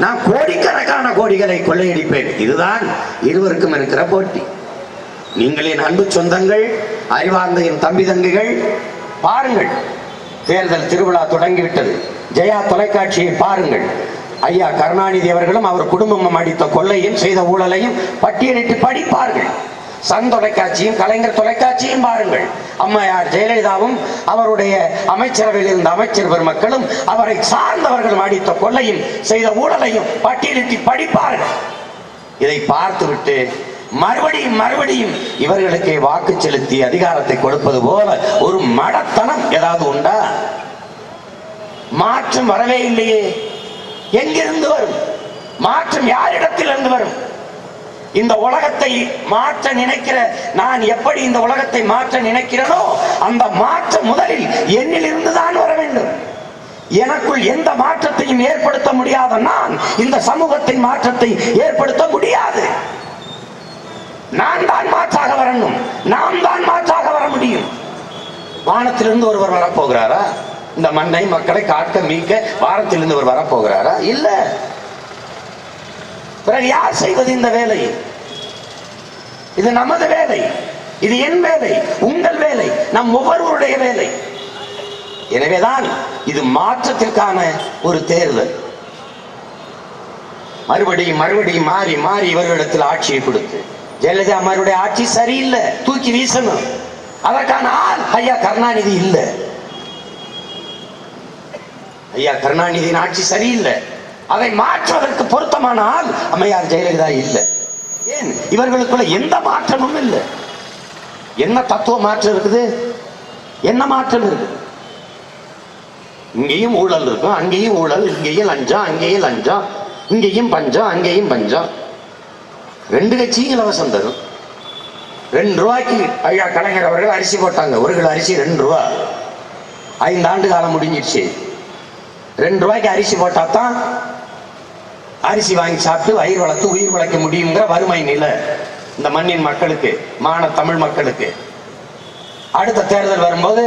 நான் கோடிக்கணக்கான கோடிகளை கொள்ளையடிப்பேன். இதுதான் இருவருக்கும் இருக்கிற போட்டி. நீங்களே அன்பு சொந்தங்கள், அறிவார்ந்த என் தம்பி தங்கைகள், பாருங்கள், தேர்தல் திருவிழா தொடங்கிவிட்டது. ஜெயா தொலைக்காட்சியை பாருங்கள். ஐயா கருணாநிதி அவர்களும் அவர் குடும்பம் அடித்த கொள்ளையும் செய்த ஊழலையும் பட்டியலிட்டு படிப்பார்கள். சன் தொலைக்காட்சியும் கலைஞர் தொலைக்காட்சியும் பாருங்கள். அம்மையார் ஜெயலலிதாவும் அவருடைய அமைச்சரவையில் இருந்த அமைச்சர் பெருமக்களும் அவரை சார்ந்தவர்களும் அடித்த கொள்ளையும் செய்த ஊழலையும் பட்டியலிட்டு படிப்பார்கள். இதை பார்த்துவிட்டு மறுபடியும் இவர்களுக்கு வாக்கு செலுத்தி அதிகாரத்தை கொடுப்பது போல ஒரு மடத்தனம் ஏதாவது உண்டா? மாற்றம் வரவே இல்லையே. எங்கிருந்து வரும் மாற்றம்? யாரிடத்தில் இருந்து வரும்? இந்த உலகத்தை மாற்ற நினைக்கிற நான் எப்படி இந்த உலகத்தை மாற்ற நினைக்கிறேனோ அந்த மாற்றம் முதலில் என்னிலிருந்து தான் வர வேண்டும். எனக்குள் எந்த மாற்றத்தையும் ஏற்படுத்த முடியாத நான் இந்த சமூகத்தின் மாற்றத்தை ஏற்படுத்த முடியாது. நான் தான் மாற்றாக வரணும். நாம் தான் மாற்றாக வர முடியும். வானத்திலிருந்து ஒருவர் வரப்போகிறாரா? இந்த மண்ணை மக்களை காக்க மீட்க வானத்திலிருந்து ஒருவர் வரப்போகிறாரா? இல்ல. பிறகு யார் செய்வது இந்த வேலை? இது நமது வேலை, இது என் வேலை, உங்கள் வேலை, நம் ஒவ்வொருவருடைய வேலை. எனவேதான் இது மாற்றத்திற்கான ஒரு தேர்தல். மறுபடியும் மாறி இவர்களிடத்தில் ஆட்சியை கொடுத்து ஜெயலலிதா அம்மாருடைய ஆட்சி சரியில்லை, தூக்கி வீசணும். அதற்கான ஆள் ஐயா கருணாநிதி இல்லை. ஐயா கருணாநிதியின் ஆட்சி சரியில்லை, அதை மாற்றுவதற்கு பொருத்தமான ஆள் அம்மையார் ஜெயலலிதா இல்லை. ஏன்? இவர்களுக்குள்ள எந்த மாற்றமும் இல்லை. என்ன தத்துவ மாற்றம் இருக்குது? என்ன மாற்றம் இருக்கு? இங்கேயும் ஊழல் இருக்கும், அங்கேயும் ஊழல், இங்கேயும் லஞ்சம், அங்கேயும் லஞ்சம், இங்கேயும் பஞ்சம், அங்கேயும் பஞ்சம். ரெண்டு கட்சியும் இலவசம் தரும். 2 ரூபாய்க்கு ஐயா கலைஞர் அவர்கள் அரிசி போட்டாங்க. 1 கிலோ அரிசி 2 ரூபா. 5 ஆண்டு காலம் முடிஞ்சிடுச்சு. 2 ரூபாய்க்கு அரிசி போட்டா தான் அரிசி வாங்கி சாப்பிட்டு வயிறு வளர்த்து உயிர் வளர்க்க முடியுங்கிற வறுமை நிலை இந்த மண்ணின் மக்களுக்கு, மான தமிழ் மக்களுக்கு. அடுத்த தேர்தல் வரும்போது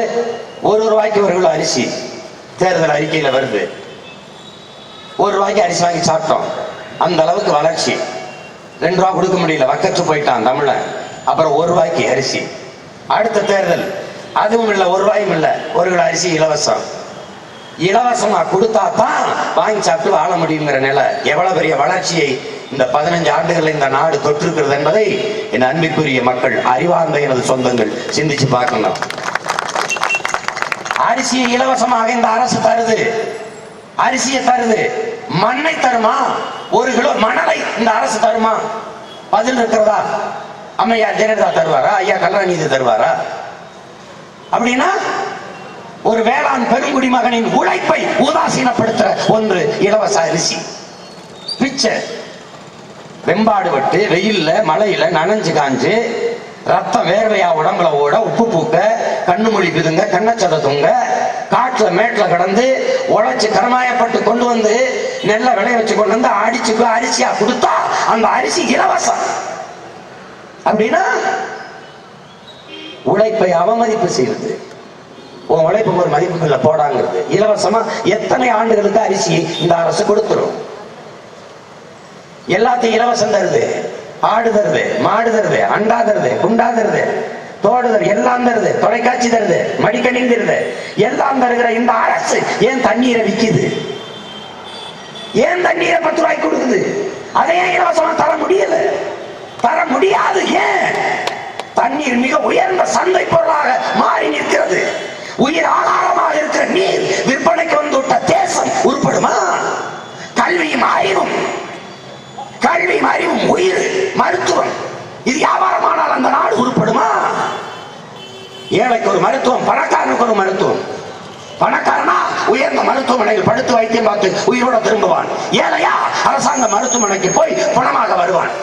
1 ரூபாய்க்கு 1 கிலோ அரிசி தேர்தல் அறிக்கையில வருது. 1 ரூபாய்க்கு அரிசி வாங்கி சாப்பிட்டோம். அந்த அளவுக்கு வளர்ச்சி. 2 ரூபா கொடுக்க முடியல, வக்கத்து போயிட்டான் தமிழன். அப்புறம் 1 ரூபாய்க்கு அரிசி. அடுத்த தேர்தல் அதுவும் இல்லை, 1 ரூபாயும் இல்லை, 1 கிலோ அரிசி இலவசம். இலவசமா கொடுத்தா தான் வாங்கி சாப்பிட்டு வாழ முடியுங்கிற நிலை. எவ்வளவு பெரிய வளர்ச்சியை இந்த 15 ஆண்டுகள் இந்த நாடு தொற்றிருக்கிறது என்பதை என் அன்பிற்குரிய மக்கள், அறிவார்ந்த எனது சொந்தங்கள் சிந்திச்சு பார்க்கணும். அரிசியை இலவசமாக இந்த அரசு தருது, அரிசியை தருது. மண்ணை தருமா? 1 கிலோ மணலை இந்த அரசு தருமா? பதில் இருக்கிறதா? அம்மையார் ஜெயலலிதா தருவாரா? ஐயா கருணாநிதி தருவாரா? அப்படின்னா ஒரு வேளாண் பெருங்குடி மகனின் உழைப்பை உதாசீனப்படுத்துற ஒன்று இலவச அரிசி. பிச்சை வெம்பாடுபட்டு வெயில்ல மழையில நனைஞ்சு காஞ்சு ரத்தம் வேர்வையா உடம்புல ஓட, உப்பு பூக்க, கண்ணு மொழி பிதுங்க, கண்ணச்சத துங்க, காட்டுல மேட்டுல கடந்து உழைச்சு கரமாயப்பட்டு கொண்டு வந்து நெல்ல விளைய வச்சு கொண்டு வந்து அடிச்சு அரிசியா கொடுத்தா அந்த அரிசி இலவசம். அப்படின்னா உழைப்பை அவமதிப்பு செய்வது, உன் உழைப்புக்கு ஒரு மதிப்புக்குள்ள போடாங்கிறது. இலவசமா எத்தனை ஆண்டுகளுக்கு அரிசி இந்த அரசு கொடுத்துரும்? எல்லாத்தையும் இலவசம் தருது. ஆடு தருது, மாடு தருது, அண்டா தருது, குண்டா தருது, தோடு தருது, எல்லாம் தருது, தொலைக்காட்சி தருது, மடிக்கணி தருது, எல்லாம் தருகிற இந்த அரசு ஏன் தண்ணீரை விக்குது? ஏன் தண்ணீரை 10 ரூபாய்க்கு கொடுக்குது? அதையே இலவசமா தர முடியல, தர முடியாது. ஏன்? தண்ணீர் மிக உயர்ந்த சந்தை பொருளாக மாறி நிற்கிறது. உயிர் ஆதாரமாக இருக்கிற நீர் விற்பனைக்கு வந்து விட்ட தேசம் உருப்படுமா? கல்வியும் அறிவும் உயிர், மருத்துவம், இது வியாபாரமானால் அந்த நாடு உருப்படுமா? ஏழைக்கு ஒரு மருத்துவம், பணக்காரனுக்கு ஒரு மருத்துவம். பணக்காரனா உயர்ந்த மருத்துவமனையில் படுத்து வைத்தியம் பார்த்து உயிரோட திரும்புவான். ஏழையா அரசாங்க மருத்துவமனைக்கு போய் பணமாக வருவான்.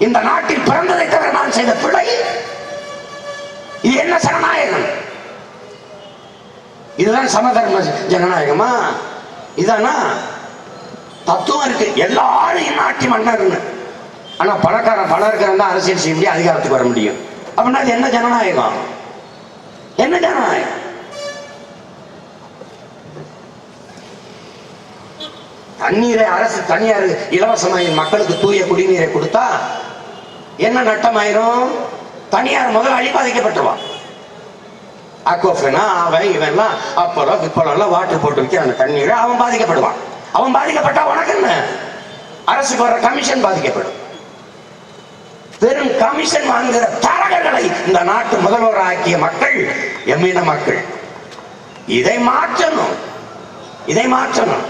இந்த நாட்டில் பிறந்ததை தவிர நான் செய்த பிள்ளை. இது என்ன ஜனநாயகம்? இதுதான் சமதர்ம ஜனநாயகமா? இதானா? தத்துவம் இருக்கு, எல்லாரும் நாட்டி மன்னர். ஆனா பணக்காரன் பணம் இருக்கிறவங்க அரசியல் செய்ய முடியும், அதிகாரத்துக்கு வர முடியும். அப்படின்னா அது என்ன ஜனநாயகம்? என்ன ஜனநாயகம்? தண்ணீரை அரசு தனியார் இலவசமாக மக்களுக்கு தூய குடிநீரை கொடுத்தா என்ன நட்டமாயிரும்? தனியார் முதலாளி பாதிக்கப்பட்டுருவான். அக்வஃபனா அவன் இவன்லாம் அப்போலோ இப்போலாம் வாட்டர் போட்டு வைக்க அந்த தண்ணீரை அவன் பாதிக்கப்படுவான். அவன் பாதிக்கப்பட்டா உனக்கு என்ன? அரசுக்கு வர கமிஷன் பாதிக்கப்படும். பெரும் கமிஷன் வாங்குகிற தரகர்களை இந்த நாட்டு முதல்வர் ஆக்கிய மக்கள் எம்மின மக்கள். இதை மாற்றணும், இதை மாற்றணும்.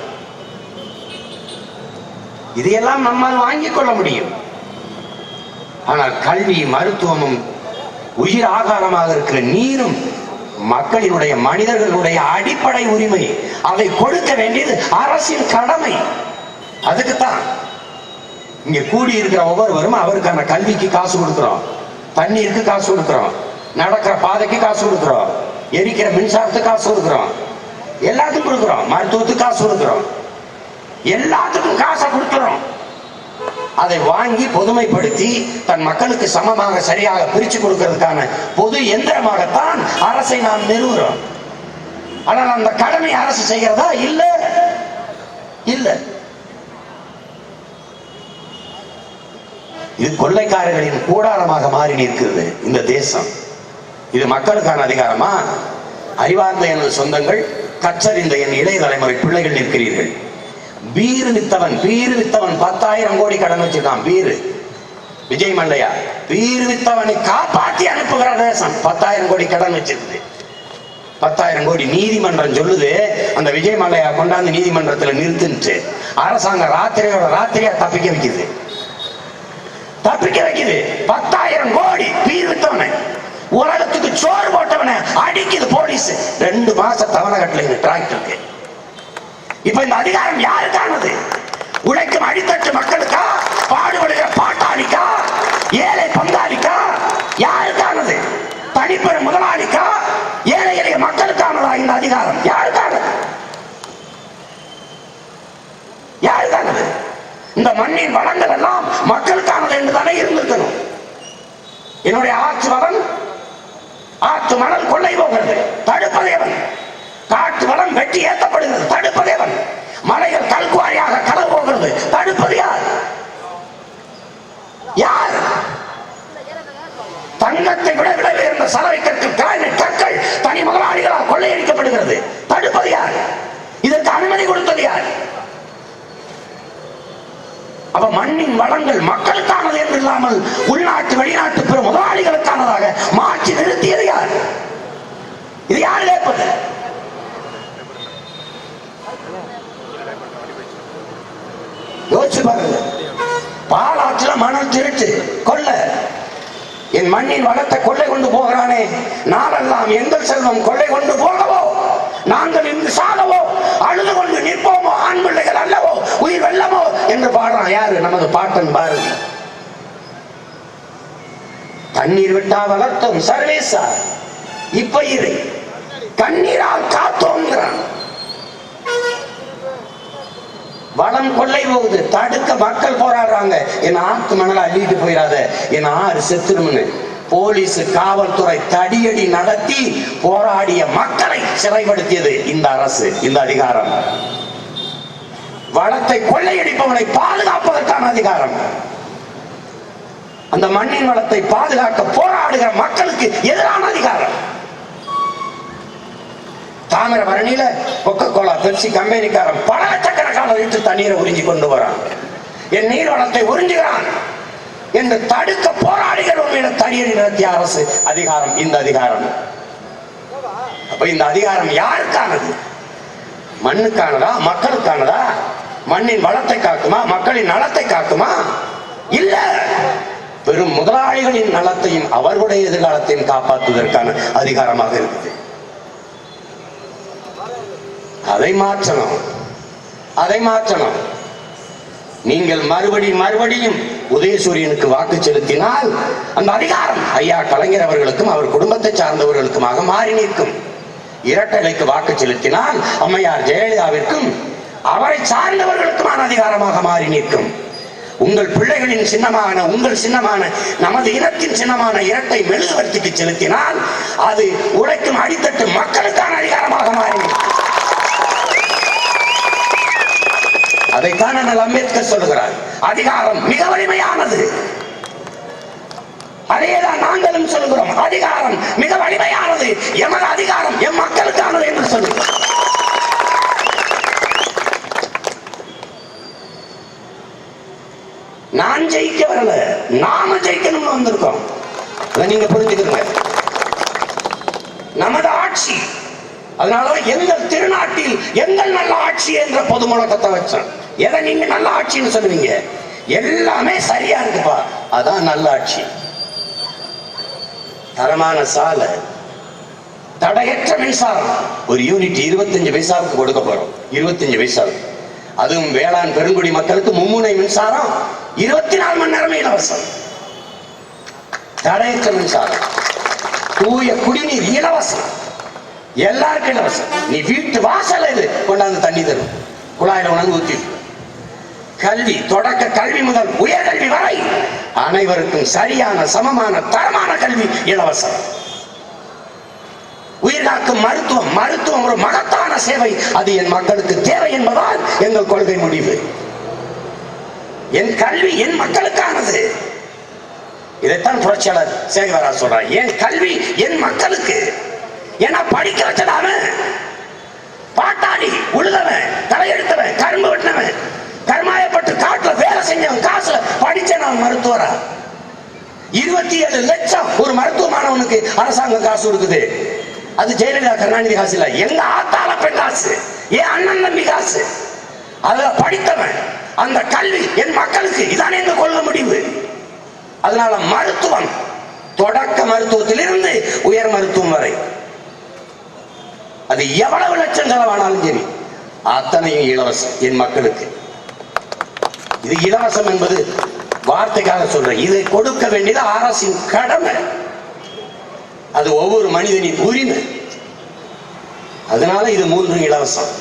இதையெல்லாம் நம்மால் வாங்கிக் கொள்ள முடியும். ஆனால் கல்வி, மருத்துவமும், உயிர் ஆகாரமாக இருக்கிற நீரும் மக்களினுடைய மனிதர்களுடைய அடிப்படை உரிமை. அதை கொடுக்க வேண்டியது அரசின் கடமை. அதுக்குத்தான் இங்க கூடி இருக்கிற ஒவ்வொருவரும் அவருக்கான கல்விக்கு காசு கொடுக்கிறோம், தண்ணீருக்கு காசு கொடுக்கிறோம், நடக்கிற பாதைக்கு காசு கொடுக்கிறோம், எரிக்கிற மின்சாரத்துக்கு காசு கொடுக்கிறோம், எல்லாத்துக்கும் கொடுக்கிறோம், மருத்துவத்துக்கு காசு கொடுக்கிறோம், எல்லாத்துக்கும் காசை கொடுக்கிறோம். அதை வாங்கி பொதுமைப்படுத்தி தன் மக்களுக்கு சமமாக சரியாக பிரிச்சு கொடுக்கிறதுக்கான பொது எந்திரமாகத்தான் அரசை நாம் நிறுவுறோம். ஆனால் அந்த கடமை அரசு செய்கிறதா? இல்ல இல்ல. இது கொள்ளைக்காரர்களின் கூடாரமாக மாறி நிற்கிறது இந்த தேசம். இது மக்களுக்கான அதிகாரமா? அறிவார்ந்த எனது சொந்தங்கள், கற்றறிந்த என் இளைய தலைமுறை பிள்ளைகள் நிற்கிறீர்கள். பீரு வித்தவன் 10,000 கோடி கடன் வச்சிருக்கான். பீரு விஜய் மல்லையா பீரு வித்தவனை காப்பாற்றி அனுப்புகிற தேசம் 10,000 கோடி கடன் வச்சிருக்கு. 10,000 கோடி நீதிமன்றம் சொல்லுது அந்த விஜய் மல்லையா கொண்டாந்து நீதிமன்றத்துல நிறுத்துன்னு. அரசாங்கம் ராத்திரியா தப்பிக்க வைக்குது. 10,000 கோடி பீர் வித்தவனை, உலகத்துக்கு சோறு போட்டவனை அடிக்குது போலீஸ். 2 மாசம் தவணை கட்டல டிராக்டருக்கு. இப்ப இந்த அதிகாரம் யாருக்கானது? உழைக்கும் அடித்தட்டு மக்களுக்கா? பாடுபடுகிற பாட்டாளிக்கா? ஏழை பங்காளிக்கா? யாருக்கானது? தனிப்பெரும் முதலாளிக்கா? ஏழை எளிய மக்களுக்கானதா இந்த அதிகாரம்? யாருக்கானது? யாருக்கானது? இந்த மண்ணின் வளங்கள் எல்லாம் மக்களுக்கானது என்று தானே இருந்திருக்கணும். என்னுடைய ஆற்று மணல் கொள்ளை போகிறது, தடுப்பதேவன். காட்டு வளம் வெட்டி ஏற்றப்படுகிறது, தடுப்பதேவன். மலைகள் கல்குவாரியாக களவு போகிறது, தடுப்பது யார்? யார்? தங்கத்தை விட விலை உயர்ந்த சலவை கற்கள் தனி முதலாளிகளால் கொள்ளையடிக்கப்படுகிறது, தடுப்பது யார்? இதற்கு அனுமதி கொடுத்தது யார்? அப்ப மண்ணின் வளங்கள் மக்களுக்கானது என்று இல்லாமல் உள்நாட்டு வெளிநாட்டு பிற முதலாளிகளுக்கானதாக மாற்றி நிறுத்தியது யார்? இது யார் கேட்பது? யோசிச்சு பாருங்க. பாலாற்றுல மணல் திருட்டு கொள்ள, என் மண்ணின் வளத்தை கொள்ளை கொண்டு போகிறானே, நாளெல்லாம் எங்கள் செல்வம் கொள்ளை கொண்டு போகவோ, நாங்கள் இங்கு சாகவோ, அழுது கொண்டு நிற்போமோ, ஆண் பிள்ளைகள் அல்லவோ, உயிர் வெல்லமோ என்று பாடுறான். யாரு? நமது பாட்டன் பாரதி. தண்ணீர் விட்டா வளர்த்தோம் சர்வேசா, இப்ப இரு கண்ணீரால் காத்தோங்கிறான். வளம் கொள்ளை போகுது, தடுக்க மக்கள் போராடுறாங்க. என் ஆத்து மணலை அள்ளிட்டு போயிடாத, என் ஆறு செத்துருமுன்னு போலீஸ் காவல்துறை தடியடி நடத்தி போராடிய மக்களை சிறைப்படுத்தியது இந்த அரசு, இந்த அதிகாரம். வளத்தை கொள்ளையடிப்பவனை பாதுகாப்பதற்கான அதிகாரம். அந்த மண்ணின் வளத்தை பாதுகாக்க போராடுகிற மக்களுக்கு எதிரான அதிகாரம். தாமிரபரணியில கொக்கோலா பெப்சி கம்பெனிக்காரன் பல லட்சக்கணக்கான லிட்டர் தண்ணீரை உறிஞ்சி கொண்டு வரான். என் நீர் வளத்தை உறிஞ்சுகிறான் என்று தடுக்க போராடுகிற தடியடி நடத்திய அரசு அதிகாரம் இந்த அதிகாரம். அப்ப இந்த அதிகாரம் யாருக்கானது? மண்ணுக்கானதா? மக்களுக்கானதா? மண்ணின் வளத்தை காக்குமா? மக்களின் நலத்தை காக்குமா? இல்ல, பெரும் முதலாளிகளின் நலத்தையும் அவர்களுடைய எதிர்காலத்தையும் காப்பாற்றுவதற்கான அதிகாரமாக இருக்குது. அதை மாற்றணும், அதை மாற்றணும். நீங்கள் மறுபடியும் உதயசூரியனுக்கு வாக்கு செலுத்தினால் அந்த அதிகாரம் ஐயா கலைஞர் அவர்களுக்கும் அவர் குடும்பத்தை சார்ந்தவர்களுக்குமாக மாறி நிற்கும். இரட்டலைக்கு வாக்கு செலுத்தினால் அம்மையார் ஜெயலலிதாவிற்கும் அவரை சார்ந்தவர்களுக்குமான அதிகாரமாக மாறி நிற்கும். உங்கள் பிள்ளைகளின் சின்னமான, உங்கள் சின்னமான, நமது இனத்தின் சின்னமான இரட்டை மெழுகுவர்த்திக்கு செலுத்தினால் அது உழைக்கும் அடித்தட்டு மக்களுக்கான அதிகாரமாக மாறி நிற்கும். அதைத்தான் அண்ணல் அம்பேத்கர் சொல்லுகிறார், அதிகாரம் மிக வலிமையானது. அதையேதான் நாங்களும் சொல்கிறோம், அதிகாரம் மிக வலிமையானது, எமது அதிகாரம் எம் மக்களுக்கானது என்று சொல்லுகிறோம். நான் ஜெயிக்க வரல, நாம ஜெயிக்கணும்னு வந்திருக்கோம். அதை நீங்க புரிஞ்சுக்கிறீங்க. நமது ஆட்சி, அதனால எங்கள் திருநாட்டில் எங்கள் நல்ல ஆட்சி என்ற பொது முழக்கத்தை வச்சோம். எதை நீங்க நல்ல ஆட்சின்னு சொல்லுவீங்க? எல்லாமே சரியா இருக்குப்பா, அதான் நல்ல ஆட்சி. தரமான சாலை, தடையற்ற மின்சாரம், ஒரு யூனிட் 25 பைசாவுக்கு கொடுக்க போறோம். 25 பைசாவுக்கு. அதுவும் வேளாண் பெருங்குடி மக்களுக்கு மும்முனை மின்சாரம் 24 மணி நேரமே இலவசம். தடையற்ற மின்சாரம், தூய குடிநீர் இலவசம், எல்லாருக்கும் இலவசம். நீ வீட்டு வாசல் இது கொண்டாந்து தண்ணி தரும், குழாயில உணர்ந்து ஊத்தி. கல்வி, தொடக்க கல்வி முதல் உயர்கல்வி வரை அனைவருக்கும் சரியான சமமான தரமான கல்வி இலவசம். உயிர்காக்கும் மருத்துவம், மருத்துவம் ஒரு மகத்தான சேவை, அது என் மக்களுக்கு தேவை என்பதால் எங்கள் கொள்கை முடிவு. என் கல்வி என் மக்களுக்கானது. இதைத்தான் புரட்சியாளர் சேகரா சொல்றார், என் கல்வி என் மக்களுக்கு. ஏன்னா படிக்க வச்சதாம பாட்டாளி, உழுதவன், தலையெடுத்தவன், கரும்பு வெட்டினவன், கர்மாயப்பட்டு காட்டுல வேலை செஞ்சவன் காசுல படிச்ச நான் மருத்துவரா. 27 லட்சம் ஒரு மருத்துவ மாணவனுக்கு அரசாங்கம் காசு கொடுக்குது. அது ஜெயலலிதா கருணாநிதி காசு இல்ல, எங்க ஆத்தால பெண் காசு, என் அண்ணன் தம்பி காசு. அதுல படித்தவன், அந்த கல்வி என் மக்களுக்கு, இதானே எங்க கொள்கை முடிவு. அதனால மருத்துவம், தொடக்க மருத்துவத்திலிருந்து உயர் மருத்துவம் வரை, அது எவ்வளவு லட்சம் செலவானாலும் சரி அத்தனையும் இலவசம் என் மக்களுக்கு. இது இலவசம் என்பது வார்த்தைக்காக சொல்றேன். இதை கொடுக்க வேண்டியது அரசின் கடமை, அது ஒவ்வொரு மனிதனின் உரிமை. அதனால இது 3 இலவசம்.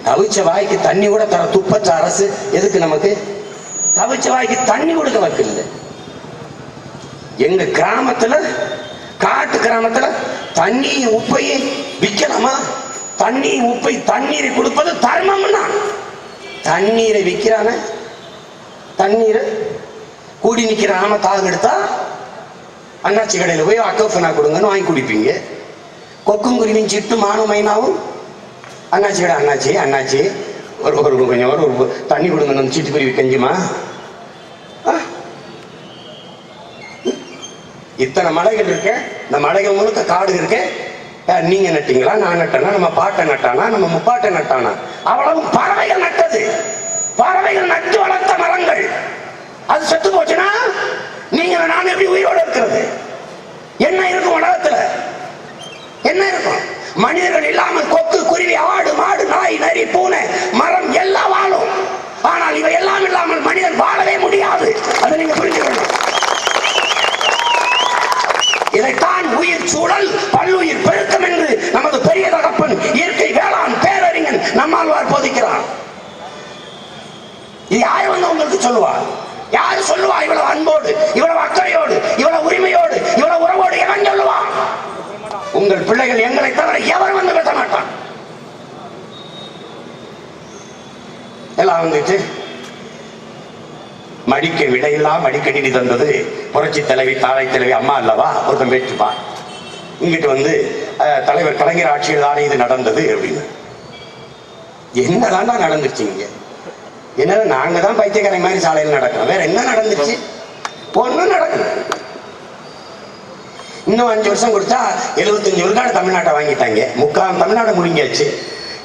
தவிச்ச வாய்க்கு தண்ணி கூட தர துப்பற்ற அரசு எதுக்கு நமக்கு? தவிச்ச வாய்க்கு தண்ணி கொடுக்க வைக்கல. எங்க கிராமத்துல, காட்டு கிராமத்துல தண்ணி உப்பையை விற்கலாமா? தண்ணி உப்பை தண்ணீரை கொடுப்பது தர்மம்னா, தண்ணீரை விற்கிறான, தண்ணீரை கூடி நிக்கிறாம தாக எடுத்தா அண்ணாச்சி கடையில் போய் அக்கோஃபனா கொடுங்கன்னு வாங்கி குடிப்பீங்க. கொக்கும் குருவின் சிட்டு மானு மைனாவும் அண்ணாச்சி கடை, அண்ணாச்சி அண்ணாச்சி ஒரு கொஞ்சம் ஒரு தண்ணி கொடுங்க, நம்ம சிட்டுக்குருவி கஞ்சுமா. இத்தனை மலைகள் இருக்கு, இந்த மலைகள் முழுக்க காடு இருக்கு. நீங்க நட்டீங்களா, நான் நட்டனா, நம்ம பாட்டை நட்டானா, நம்ம முப்பாட்டை நட்டானா? அவ்வளவு பறவைகள் நட்டது, பறவைகள் நட்டு வளர்த்த மரங்கள். அது செத்து போச்சுன்னா நீங்க நான் எப்படி உயிரோடு இருக்கிறது? என்ன இருக்கும் உலகத்துல? என்ன இருக்கும்? மனிதர்கள் இல்லாமல் கொக்கு, குருவி, ஆடு, மாடு, நாய், நரி, பூனை, மரம் எல்லாம் வாழும். ஆனால் இவை எல்லாம் இல்லாமல் மனிதன் வாழவே முடியாது. அதை நீங்க புரிஞ்சுக்கணும். இதைத்தான் உயிர் சூழல் பல்லுயிர் பெருக்கம் என்று நமது பெரிய தகப்பன் இயற்கை வேளாண் பேரறிஞன் நம்மாழ்வார் போதிக்கிறார். இது யார் வந்து உங்களுக்கு சொல்லுவார்? யாரு சொல்லுவா? இவ்வளவு அன்போடு, இவ்வளவு அக்கறையோடு, இவ்வளவு உரிமையோடு, இவ்வளவு உறவோடு எவன் சொல்லுவான்? உங்கள் பிள்ளைகள் எங்களை தவிர எவர் வந்து பேச மாட்டான். எல்லாம் வந்துட்டு மடிக்க விடையில்லா மடிக்கணினி தந்தது புரட்சி தலைவி, தாழை தலைவி அம்மா அல்லவா? ஒருத்தன் பேச்சுப்பான். இங்கிட்டு வந்து தலைவர் கலைஞர் ஆட்சியில் தானே இது நடந்தது அப்படின்னு. என்னதான் நடந்துருச்சுங்க? என்ன, நாங்க தான் பைத்தியக்காரை மாதிரி சாலையில் நடக்கிறோம். வேற என்ன நடந்துச்சு? ஒன்னும் நடக்கல. இன்னும் 5 வருஷம் கொடுத்தா 75 விழுக்காடு தமிழ்நாட்டை வாங்கிட்டாங்க. முக்கால் தமிழ்நாடு முடிஞ்சாச்சு.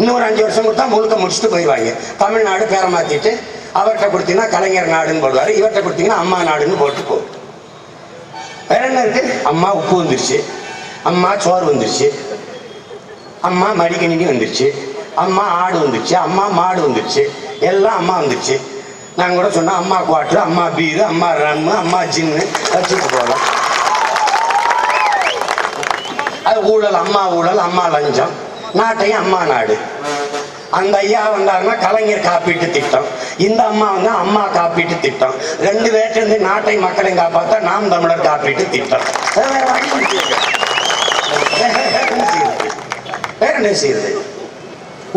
இன்னொரு 5 வருஷம் கொடுத்தா முழுக்க முடிச்சுட்டு போயிடுவாங்க. தமிழ்நாடு பேரை மாத்திட்டு அவர்கிட்ட கொடுத்தீங்கன்னா கலைஞர் நாடுன்னு போடுவாரு, இவர்கிட்ட கொடுத்தீங்கன்னா அம்மா நாடுன்னு போட்டு போ. வேற என்ன இருக்கு? அம்மா உப்பு வந்துருச்சு, அம்மா சோறு வந்துருச்சு, அம்மா மடிக்கணினி வந்துருச்சு, அம்மா ஆடு வந்துருச்சு, அம்மா மாடு வந்துருச்சு, எல்லாம் அம்மா வந்துருச்சு. நாங்க கூட சொன்னா அம்மா குவாட்டர், அம்மா பீரு, அம்மா ரம்மு, அம்மா ஜின்னு வச்சுட்டு போகலாம். அது ஊழல், அம்மா ஊழல், அம்மா லஞ்சம், நாட்டையும் அம்மா நாடு. அந்த ஐயா வந்தாருன்னா கலைஞர் காப்பீட்டு திட்டம், இந்த அம்மா வந்து அம்மா காப்பீட்டு திட்டம். 2 பேர்ட்டு நாட்டை மக்களையும் காப்பாற்ற நாம் தமிழர் காப்பீட்டு திட்டம். வேற என்ன செய்யுது?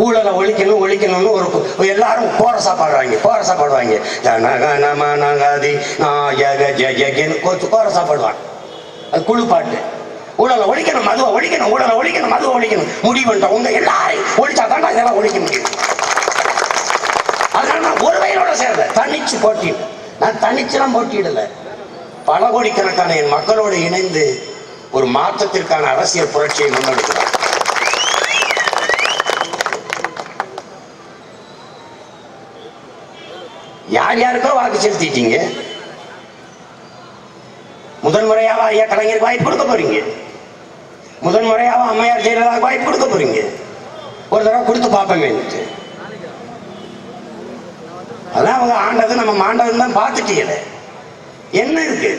ஊழலை ஒழிக்கணும் ஒழிக்கணும்னு ஒரு எல்லாரும் கோரசா பாடுவாங்க ஜனகணமனகதி நாயக ஜெயகன் கோரசா பாடுவாங்க. அது குழு பாட்டு. ஊழலை ஒழிக்கணும், மதுவை ஒழிக்கணும், ஊழலை ஒழிக்கணும், மதுவை ஒழிக்கணும் முடிவுன்ற உங்க எல்லாரையும் ஒழிச்சா தான் இதெல்லாம் ஒழிக்க முடியும். அதனால நான் ஒரு வயலோட சேர்ந்த தனிச்சு போட்டியிட, நான் தனிச்செல்லாம் போட்டியிடல. பல கோடிக்கணக்கான என் மக்களோடு இணைந்து ஒரு மாற்றத்திற்கான அரசியல் புரட்சியை முன்னெடுக்கிறார். யார் யாருக்கோ வாக்கு செலுத்திட்டீங்க. முதன் முறையாக ஐயா கலைஞருக்கு வாய்ப்பு கொடுக்க போறீங்க. முதன் முறையாக அம்மையார் ஜெயலலிதாவுக்கு வாய்ப்பு கொடுக்க போறீங்க. ஒரு தடவை கொடுத்து பார்ப்போமே. அதான் அவங்க ஆண்டது நம்ம மாண்டதுன்னு தான் பார்த்துட்டீங்களே. என்ன இருக்கு?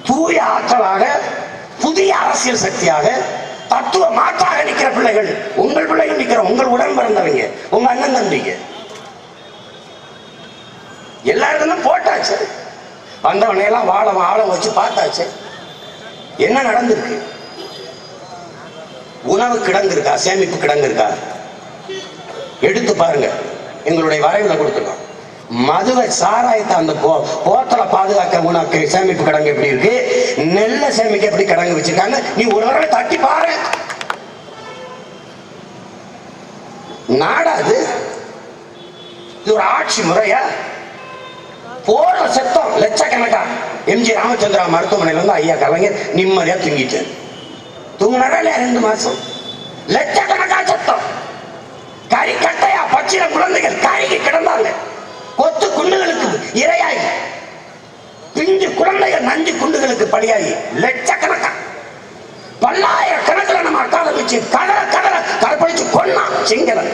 தூய ஆற்றலாக புதிய அரசியல் சக்தியாக தத்துவ மாற்றாக நிற்கிற பிள்ளைகள், உங்கள் பிள்ளைகள் நிற்கிற, உங்கள் உடன் பிறந்தவங்க, உங்க அண்ணன் தம்பிங்க எல்லாருக்கும் போட்டாச்சு. வந்தவனையெல்லாம் வாழ வச்சு பார்த்தாச்சு. என்ன நடந்திருக்கு? உணவு கிடங்கு இருக்கா? சேமிப்பு கிடங்கு இருக்கா? எடுத்து பாருங்க. எங்களுடைய வரைவில் கொடுத்துருக்கோம். மதுவை சாராயத்தை அந்த போத்தலை பாதுகாக்க உனக்கு சேமிப்பு கிடங்கு எப்படி இருக்கு, நெல்ல சேமிக்க எப்படி கிடங்கு வச்சிருக்காங்க. நீ ஒரு தடவை தட்டி பாரு. நாடாது இது ஒரு ஆட்சி முறையா? போற சத்தம் லட்சக்கணக்கா. எம்ஜி ராமச்சந்திரா மருத்துவமனையில இருந்து ஐயா கலைஞர் நிம்மதியா தூங்கிட்டு தூங்கினாரா இல்லையா? 2 மாசம் லட்சக்கணக்கா சத்தம். கறி கட்டையா பச்சின குழந்தைகள் கறிக்கு கிடந்தாங்க. கொத்து குண்டுகளுக்கு இரையாகி, பிஞ்சு குழந்தைகள் நஞ்சு குண்டுகளுக்கு படியாகி லட்சக்கணக்கா பல்லாயிரக்கணக்கில் நம்ம அக்கால வச்சு கடலை கற்பழிச்சு கொன்னா சிங்களம்.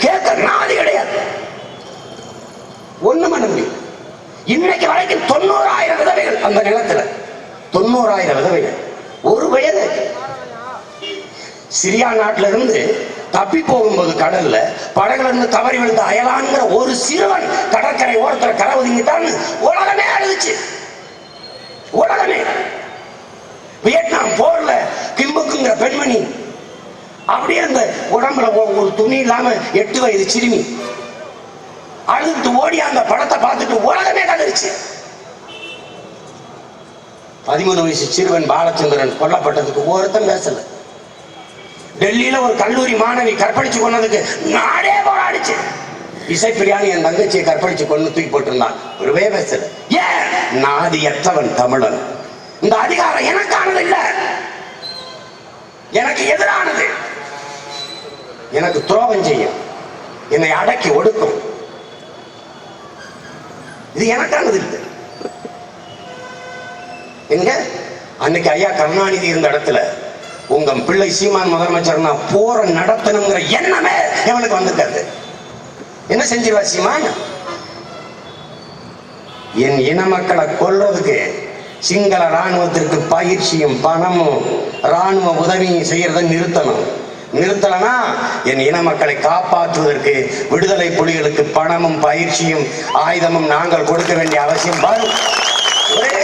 கேட்க நாதி கிடையாது. ஒண்ணு பண்ண முடியும். இன்னைக்கு வரைக்கும் 90,000 விதவைகள் அந்த நிலத்துல. 90,000 விதவைகள். ஒரு வயது சிரியா நாட்டில இருந்து தப்பி போகும்போது கடல்ல படகுல இருந்து தவறி விழுந்த அயலான்கிற ஒரு சிறுவன் கடற்கரை ஓரத்தில் கரை ஒதுங்கிட்டான்னு உலகமே அழுதுச்சு. உலகமே. வியட்நாம் போர்ல கிம்புக்குங்கிற பெண்மணி அப்படியே அந்த உடம்புல ஒரு துணி இல்லாம 8 வயது சிறுமி அழுதுட்டு ஓடி அந்த படத்தை பார்த்துட்டு உலகமே கதறிச்சு. 13 வயசு சிறுவன் பாலச்சந்திரன் கொல்லப்பட்டதுக்கு ஒருத்தன் பேசல. டெல்லியில ஒரு கல்லூரி மாணவி கற்பழிச்சு கொண்டதுக்கு நாடே போராடிச்சு. இசைப்பிரியாணி என் தங்கச்சியை கற்பழிச்சு கொண்டு தூக்கி போட்டிருந்தான். ஒருவே பேசல. ஏன்? நாதியற்றவன் தமிழன். இந்த அதிகாரம் எனக்கானது இல்ல, எனக்கு எதிரானது. எனக்கு துரோகம் செய்யும், என்னை அடக்கி ஒடுக்கும். இது எனக்கானது இல்லை. எங்க அன்னைக்கு ஐயா கருணாநிதி இருந்த இடத்துல உங்க பிள்ளை சீமான் முதலமைச்சர் போற நடத்தணுங்கிற எண்ணமே எவனுக்கு வந்திருக்காது. என்ன செஞ்சிருவா சீமான்? என் இன மக்களை கொல்றதுக்கு சிங்கள ராணுவத்திற்கு பயிற்சியும் பணமும் ராணுவ உதவியும் செய்யறதை நிறுத்தணும். நிறுத்தலனா என் இன மக்களை காப்பாற்றுவதற்கு விடுதலை புலிகளுக்கு பணமும் பயிற்சியும் ஆயுதமும் நாங்கள் கொடுக்க வேண்டிய அவசியம் வரும். ஒரே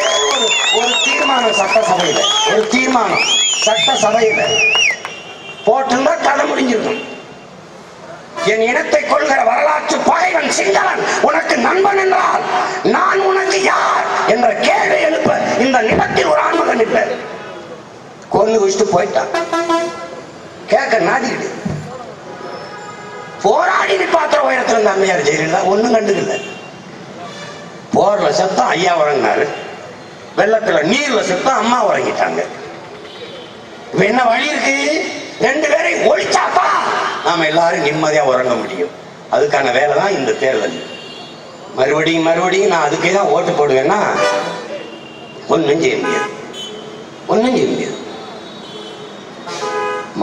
ஒரு தீர்மானம் சட்டசபையில, ஒரு தீர்மானம் சட்டசபையில போட்டிருந்தா கதை முடிஞ்சிருக்கும். என் இனத்தை கொள்கிற வரலாற்று பகைவன் சிங்களன் உனக்கு நண்பன் என்றால் நான் உனக்கு யார் என்ற கேள்வி எழுப்ப இந்த நிலத்தில் ஒரு ஆண்மகன் இல்லை. கொண்டு வச்சுட்டு போயிட்டான். கேட்க நாதிக்கிடு. போராடி நிப்பாத்திர உயரத்தில் இருந்த அம்மையார் ஜெயலலிதா ஒன்னும் கண்டுக்கல. போர்ல சத்தம் ஐயா உறங்கினாரு, வெள்ளத்துல நீர்ல சத்தம் அம்மா உறங்கிட்டாங்க. இப்ப என்ன வழி இருக்கு? 2 பேரையும் ஒழிச்சாப்பா நாம எல்லாரும் நிம்மதியா உறங்க முடியும். அதுக்கான வேலை தான் இந்த தேர்தல். மறுபடியும் நான் அதுக்கே தான் ஓட்டு போடுவேன்னா ஒன்னும் செய்ய முடியாது. ஒன்னும் செய்ய முடியாது.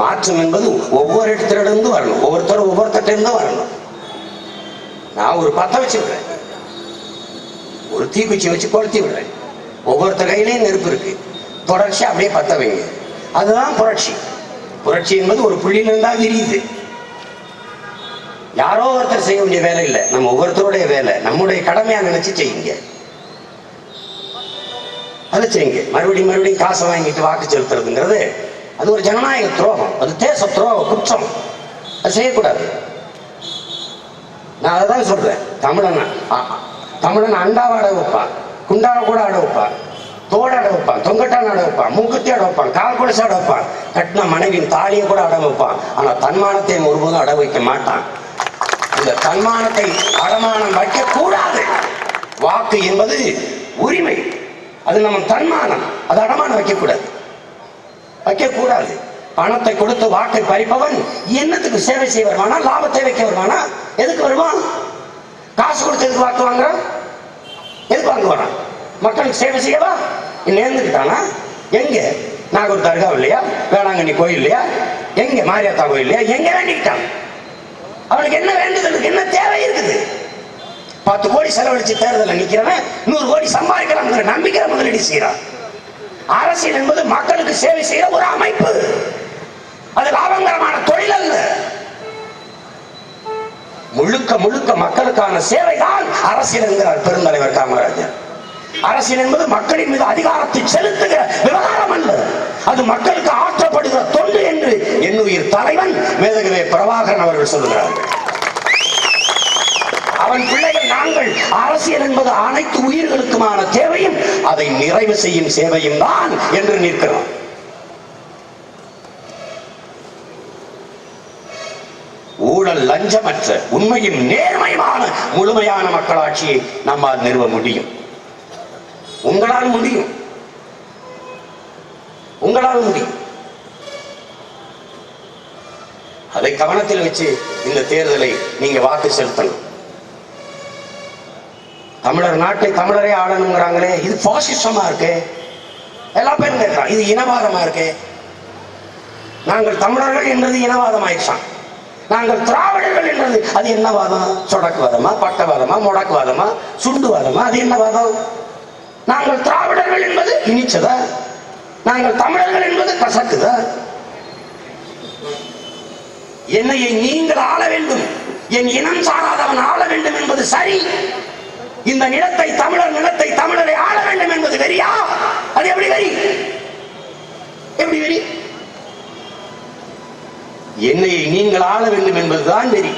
மாற்றம் என்பது ஒவ்வொரு இடத்திலிருந்து வரணும். ஒவ்வொருத்தரும் ஒவ்வொருத்தட்டிலிருந்து வரணும். நான் ஒரு பத்த வச்சு விடுறேன், ஒரு தீக்குச்சி வச்சு கொளுத்தி விடுறேன். ஒவ்வொருத்தர் கையிலையும் நெருப்பு இருக்கு. தொடர்ச்சி அப்படியே பத்த வைங்க. அதுதான் புரட்சி. புரட்சி என்பது ஒரு புள்ளியிலிருந்தா விரியுது. யாரோ ஒருத்தர் செய்ய வேண்டிய வேலை இல்லை, நம்ம ஒவ்வொருத்தருடைய வேலை. நம்முடைய கடமையா நினைச்சு செய்யுங்க. அதை செய்யுங்க. மறுபடியும் காசை வாங்கிட்டு வாக்கு செலுத்துறதுங்கிறது அது ஒரு ஜனநாயக துரோகம், அது தேச துரோக குற்றம். அது செய்யக்கூடாது. நான் அதான் சொல்றேன். தமிழன் அண்டாவை அட வைப்பான், குண்டாவை கூட அட வைப்பான், தோட அட வைப்பான், தொங்கட்டான் அட வைப்பான், மூக்குத்தி அட வைப்பான், கால் குடிசை அட வைப்பான், கட்டின மனைவியின் தாலியை கூட அட வைப்பான். ஆனா தன்மானத்தை ஒருபோதும் அட வைக்க மாட்டான். இந்த தன்மானத்தை அடமானம் வைக்க கூடாது. வாக்கு என்பது உரிமை, அது நம்ம தன்மானம், அது அடமானம் வைக்க கூடாது. பணத்தை கொடுத்து வாக்கை பறிப்பவன் என்னத்துக்கு சேவை செய்ய வருவானா? லாபத்தை வைக்க வருவானா? எதுக்கு வருவான்? காசு கொடுத்து எதுக்கு வாக்கு வாங்குறான்? எதுக்கு வாங்க வரான்? மக்களுக்கு சேவை செய்யவா? நேர்ந்துக்கிட்டானா? எங்க நாகூர் தர்கா இல்லையா? வேளாங்கண்ணி கோயில் இல்லையா? எங்க மாரியாத்தா கோயில் இல்லையா? எங்க வேண்டிக்கிட்டான்? அவனுக்கு என்ன வேண்டுதலுக்கு என்ன தேவை இருக்குது? 10 கோடி செலவழிச்சு தேர்தலில் நிக்கிறவன் 100 கோடி சம்பாதிக்கலாம் நம்பிக்கை முதலீடு செய்யறான். அரசியல் என்பது மக்களுக்கு சேவை செய்யற ஒரு அமைப்பு, அது லாபகரமான தொழில் அல்ல. முழுக்க முழுக்க மக்களுக்கான சேவைதான் அரசியல் என்கிறார் பெருந்தலைவர் காமராஜர். அரசியல் என்பது மக்களின் மீது அதிகாரத்தை செலுத்துகிற விவகாரம் அல்ல, அது மக்களுக்கு ஆற்றப்படுகிற தொண்டு என்று என்னுயிர் தலைவன் மேதகவே பிரபாகரன் அவர்கள் சொல்லுகிறார்கள். அவன் பிள்ளைகள் நாங்கள் அரசியல் என்பது அனைத்து உயிர்களுக்குமான தேவையும் அதை நிறைவு செய்யும் சேவையும் தான் என்று நிற்கிறோம். ஊழல் லஞ்சமற்ற உண்மையும் நேர்மையான முழுமையான மக்களாட்சியை நம்மால் நிறுவ முடியும். உங்களால் முடியும். அதை கவனத்தில் வச்சு இந்த தேர்தலை நீங்க வாக்கு செலுத்தணும். தமிழர் நாட்டை தமிழரே ஆளணுங்கிறாங்களே, இது பாசிசமா இருக்கு. எல்லா பேரும் கேட்கிறான், இது இனவாதமா இருக்கு. நாங்கள் தமிழர்கள் என்றது இனவாதம் ஆயிடுச்சான். நாங்கள் திராவிடர்கள் என்றது அது என்ன வாதம்? சொடக்குவாதமா, பக்கவாதமா, முடக்குவாதமா, சுண்டுவாதமா? அது என்ன வாதம்? நாங்கள் திராவிடர்கள் என்பது இனிச்சதா? நாங்கள் தமிழர்கள் என்பது கசக்குதா? என்னையை நீங்கள் ஆள வேண்டும், என் இனம் சாராதவன் ஆள வேண்டும் என்பது சரி. இந்த நிலத்தை தமிழர் நிலத்தை தமிழரை ஆள வேண்டும் என்பது வெறியா? அது எப்படி வெறி? எப்படி வெறி? என்னையை நீங்கள் ஆள வேண்டும் என்பதுதான் வெறி,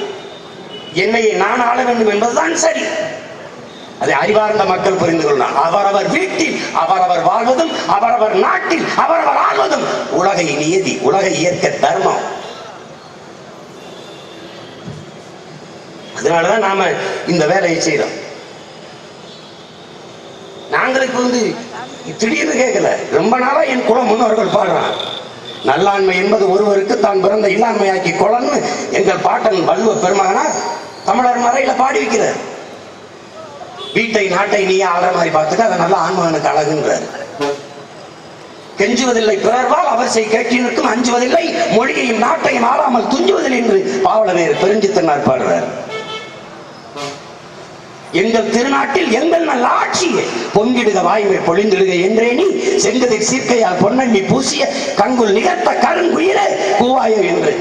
என்னையை நான் ஆள வேண்டும் என்பதுதான் சரி. அதை அறிவார்ந்த மக்கள் புரிந்து கொள்ளலாம். அவரவர் வீட்டில் அவரவர் வாழ்வதும் அவரவர் நாட்டில் அவரவர் ஆள்வதும் உலகை நியதி, உலக இயற்கை தர்மம். அதனாலதான் நாம இந்த வேலையை செய்யறோம். நாங்களுக்கு திடீர்னு கேட்கல, ரொம்ப நாளா என் குல முன்னோர்கள் பாடுறான். நல்லாண்மை என்பது ஒருவருக்கு தான் பிறந்த இல்லாண்மையாக்கி கொலன்னு எங்கள் பாட்டன் வள்ளுவ பெருமகனார் தமிழர் மறையில பாடி வைக்கிறார். வீட்டை நாட்டை நீ ஆள மாதிரி பார்த்துக்க, அதை நல்ல ஆன்மகனுக்கு அழகுன்றார். கெஞ்சுவதில்லை பிறர்வால் அவர் செய் கேட்டினுக்கும் அஞ்சுவதில்லை, மொழியையும் நாட்டையும் ஆளாமல் துஞ்சுவதில்லை என்று பாவலர் பெருஞ்சித்தனார் பாடுறார். எங்கள் திருநாட்டில் எங்கள் நல்ல ஆட்சியை பொங்கிடுக வாயுவை பொழிந்திடுக என்றே நீ செங்கதிர் சீர்க்கையால் பொன்னண்ணி பூசிய கங்குல் நிகழ்த்த கருங்குயில கூவாயோ என்று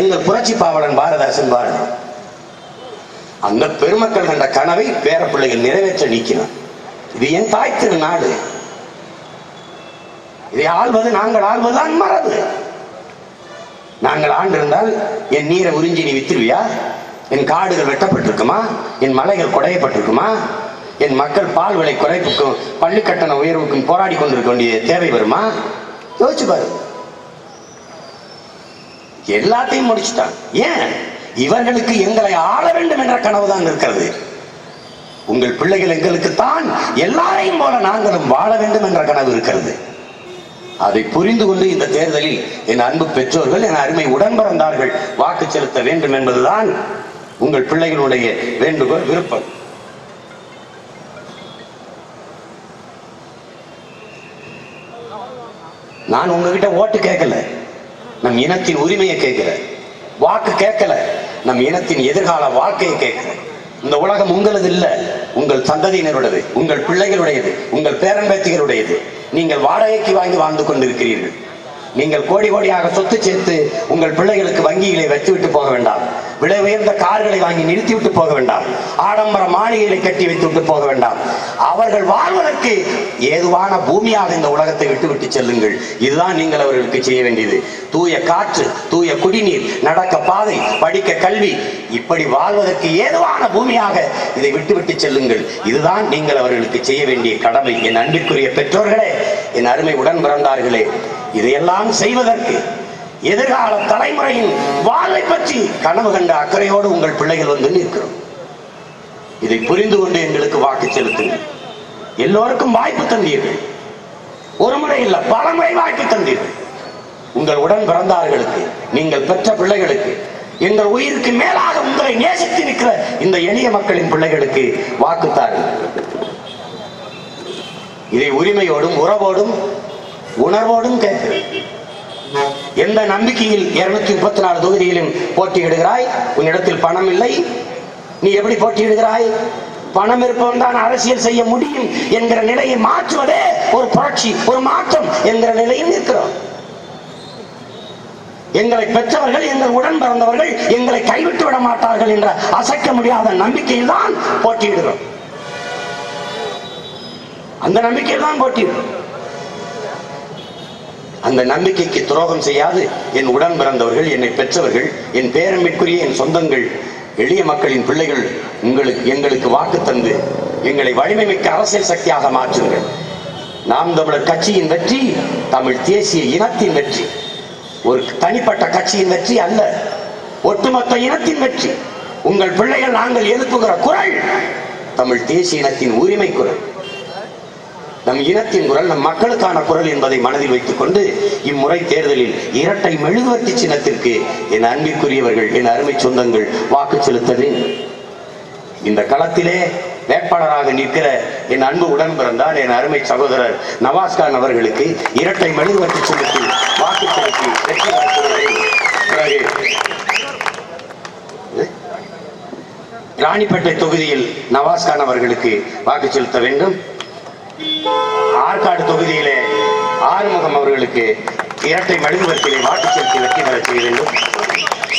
எங்கள் புரட்சி பாவலன் பாரதாசன் பாரதம். அந்த பெருமக்கள் கண்ட கனவை பேர பிள்ளைகள் நிறைவேற்ற நீக்கினார். இது என் தாய் திருநாடு, இதை ஆள்வது நாங்கள் ஆள்வதுதான் மரபு. நாங்கள் ஆண்டிருந்தால் என் நீரை உறிஞ்சி நீ வித்துருவியா? என் காடுகள் வெட்டப்பட்டிருக்குமா? என் மலைகள் குடையப்பட்டிருக்குமா? என் மக்கள் பால் விலை குறைப்புக்கும் பள்ளி கட்டண உயர்வுக்கும் போராடி கொண்டிருக்க வேண்டிய தேவை வருமா? யோசிச்சு பாரு. எல்லாத்தையும் முடிச்சுட்டான். ஏன்? இவர்களுக்கு எங்களை ஆள வேண்டும் என்ற கனவுதான் இருக்கிறது. உங்கள் பிள்ளைகள் எங்களுக்கு தான் எல்லாரையும் போல நாங்களும் வாழ வேண்டும் என்ற கனவு இருக்கிறது. அதை புரிந்து கொண்டு இந்த தேர்தலில் என் அன்பு பெற்றோர்கள், என் அருமை உடன் பிறந்தார்கள் வாக்கு செலுத்த வேண்டும் என்பதுதான் உங்கள் பிள்ளைகளுடைய வேண்டுகோள், விருப்பம். நான் உங்ககிட்ட ஓட்டு கேட்கல, நம் இனத்தின் உரிமையை கேட்கிறேன். வாக்கு கேட்கல, நம் இனத்தின் எதிர்கால வாழ்க்கையை கேட்கிறேன். இந்த உலகம் உங்களது இல்ல, உங்கள் சந்ததியினருடையது, உங்கள் பிள்ளைகளுடையது, உங்கள் பேரன்பேத்திகளுடையது. நீங்கள் வாடகைக்கு வாங்கி வாழ்ந்து கொண்டிருக்கிறீர்கள். நீங்கள் கோடி கோடியாக சொத்து சேர்த்து உங்கள் பிள்ளைகளுக்கு வங்கிகளை வைத்துவிட்டு போக வேண்டாம். விலை உயர்ந்த கார்களை வாங்கி நிறுத்திவிட்டு போக வேண்டாம். ஆடம்பர மாளிகைகளை கட்டி வைத்துவிட்டு போக வேண்டாம். அவர்கள் வாழ்வதற்கு ஏதுவான பூமியாக இந்த உலகத்தை விட்டுவிட்டு செல்லுங்கள். இதுதான் நீங்கள் அவர்களுக்கு செய்ய வேண்டியது. தூய காற்று, தூய குடிநீர், நடக்க பாதை, படிக்க கல்வி, இப்படி வாழ்வதற்கு ஏதுவான பூமியாக இதை விட்டுவிட்டு செல்லுங்கள். இதுதான் நீங்கள் அவர்களுக்கு செய்ய வேண்டிய கடமை. என் அன்பிற்குரிய பெற்றோர்களே, என் அருமை உடன் பிறந்தார்களே, இதையெல்லாம் செய்வதற்கு எதிர்கால தலைமுறையின் வாழ்வை பற்றி கனவு கண்ட அக்கறையோடு உங்கள் பிள்ளைகள் வந்து நிற்கிறோம். இதை புரிந்து கொண்டு எங்களுக்கு வாக்கு செலுத்துங்கள். எல்லோருக்கும் வாய்ப்பு தந்தீர்கள். ஒரு முறை இல்ல, பல முறை வாய்ப்பு தந்தீர்கள். உங்கள் உடன் பிறந்தார்களுக்கு, நீங்கள் பெற்ற பிள்ளைகளுக்கு, எங்கள் உயிருக்கு மேலாக உங்களை நேசித்து நிற்கிற இந்த எளிய மக்களின் பிள்ளைகளுக்கு வாக்கு தாருங்கள். இதை உரிமையோடும் உறவோடும் உணர்வோடும் கேட்கிறேன். எந்த நம்பிக்கையில் 234 தொகுதியிலும் போட்டியிடுகிறாய்? உன்னிடத்தில் பணம் இல்லை, நீ எப்படி போட்டியிடுகிறாய்? பணம் இருப்பவன் தான் அரசியல் செய்ய முடியும் என்கிற நிலையை மாற்றுவதே ஒரு புரட்சி, ஒரு மாற்றம் என்கிற நிலையில் இருக்கிறோம். எங்களை பெற்றவர்கள், எங்கள் உடன் பிறந்தவர்கள் எங்களை கைவிட்டு விட மாட்டார்கள் என்ற அசைக்க முடியாத நம்பிக்கையில் தான் போட்டியிடுகிறோம். அந்த நம்பிக்கையில் தான் போட்டியிடுகிறோம். அந்த நம்பிக்கைக்கு துரோகம் செய்யாது என் உடன் பிறந்தவர்கள், என்னை பெற்றவர்கள், என் பேரன்பிற்குரிய என் சொந்தங்கள், எளிய மக்களின் பிள்ளைகள் எங்களுக்கு வாக்கு தந்து எங்களை வலிமை மிக்க அரசியல் சக்தியாக மாற்றுங்கள். நாம் தமிழர் கட்சியின் வெற்றி தமிழ் தேசிய இனத்தின் வெற்றி, ஒரு தனிப்பட்ட கட்சியின் வெற்றி அல்ல, ஒட்டுமொத்த இனத்தின் வெற்றி. உங்கள் பிள்ளைகள் நாங்கள் எழுப்புகிற குரல் தமிழ் தேசிய இனத்தின் உரிமை குரல், நம் இனத்தின் குரல், நம் மக்களுக்கான குரல் என்பதை மனதில் வைத்துக் கொண்டு இம்முறை தேர்தலில் இரட்டை மெழுகுவர்த்தி சின்னத்திற்கு என் அன்பிற்குரியவர்கள், என் அருமை சொந்தங்கள் வாக்கு செலுத்த வேண்டும். இந்த களத்திலே வேட்பாளராக நிற்கிற என் அன்பு உடன் பிறந்தார் என் அருமை சகோதரர் நவாஸ்கான் அவர்களுக்கு இரட்டை மெழுகுவர்த்தி சின்னத்தில் வாக்கு செலுத்தி வெற்றி பெற ராணிப்பேட்டை தொகுதியில் நவாஸ்கான் அவர்களுக்கு வாக்கு செலுத்த வேண்டும். ஆற்காடு தொகுதியிலே ஆறுமுகம் அவர்களுக்கு இரட்டை மெழுகுவர்த்தியிலே வாக்கு செலுத்தி வெற்றி பெற செய்ய வேண்டும்.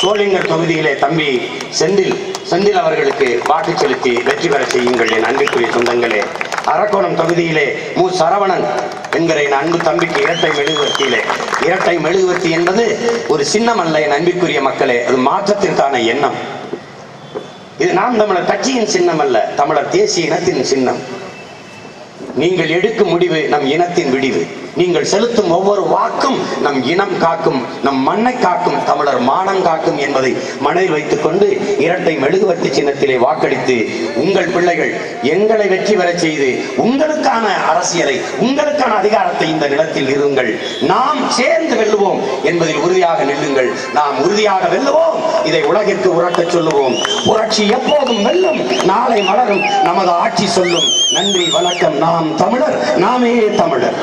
சோளிங்கர் தொகுதியிலே தம்பி செந்தில் அவர்களுக்கு வாக்கு செலுத்தி வெற்றி பெற செய்யுங்கள் என் அன்பிற்குரிய சொந்தங்களே. அரக்கோணம் தொகுதியிலே மு சரவணன் என்கிற என் அன்பு தம்பிக்கு இரட்டை மெழுகுவர்த்தி என்பது ஒரு சின்னம் அல்ல என் அன்பிற்குரிய மக்களே, அது மாற்றத்திற்கான எண்ணம். இது நாம் தமிழர் கட்சியின் சின்னம் அல்ல, தமிழர் தேசிய இனத்தின் சின்னம். நீங்கள் எடுக்கும் முடிவு நம் இனத்தின் விடிவு. நீங்கள் செலுத்தும் ஒவ்வொரு வாக்கும் நம் இனம் காக்கும், நம் மண்ணை காக்கும், தமிழர் மானம் காக்கும் என்பதை மனதில் வைத்துக் கொண்டு இரட்டை மெழுகுவர்த்தி சின்னத்திலே வாக்களித்து உங்கள் பிள்ளைகள் எங்களை வெற்றி பெற செய்து உங்களுக்கான அரசியலை, உங்களுக்கான அதிகாரத்தை இந்த நிலத்தில் இருங்கள். நாம் சேர்ந்து வெல்லுவோம் என்பதில் உறுதியாக நில்லுங்கள். நாம் உறுதியாக வெல்லுவோம், இதை உலகிற்கு உறக்கச் சொல்லுவோம். புரட்சி எப்போதும் வெல்லும், நாளை மலரும், நமது ஆட்சி சொல்லும். நன்றி, வணக்கம். நாம் தமிழர், நாமே தமிழர்.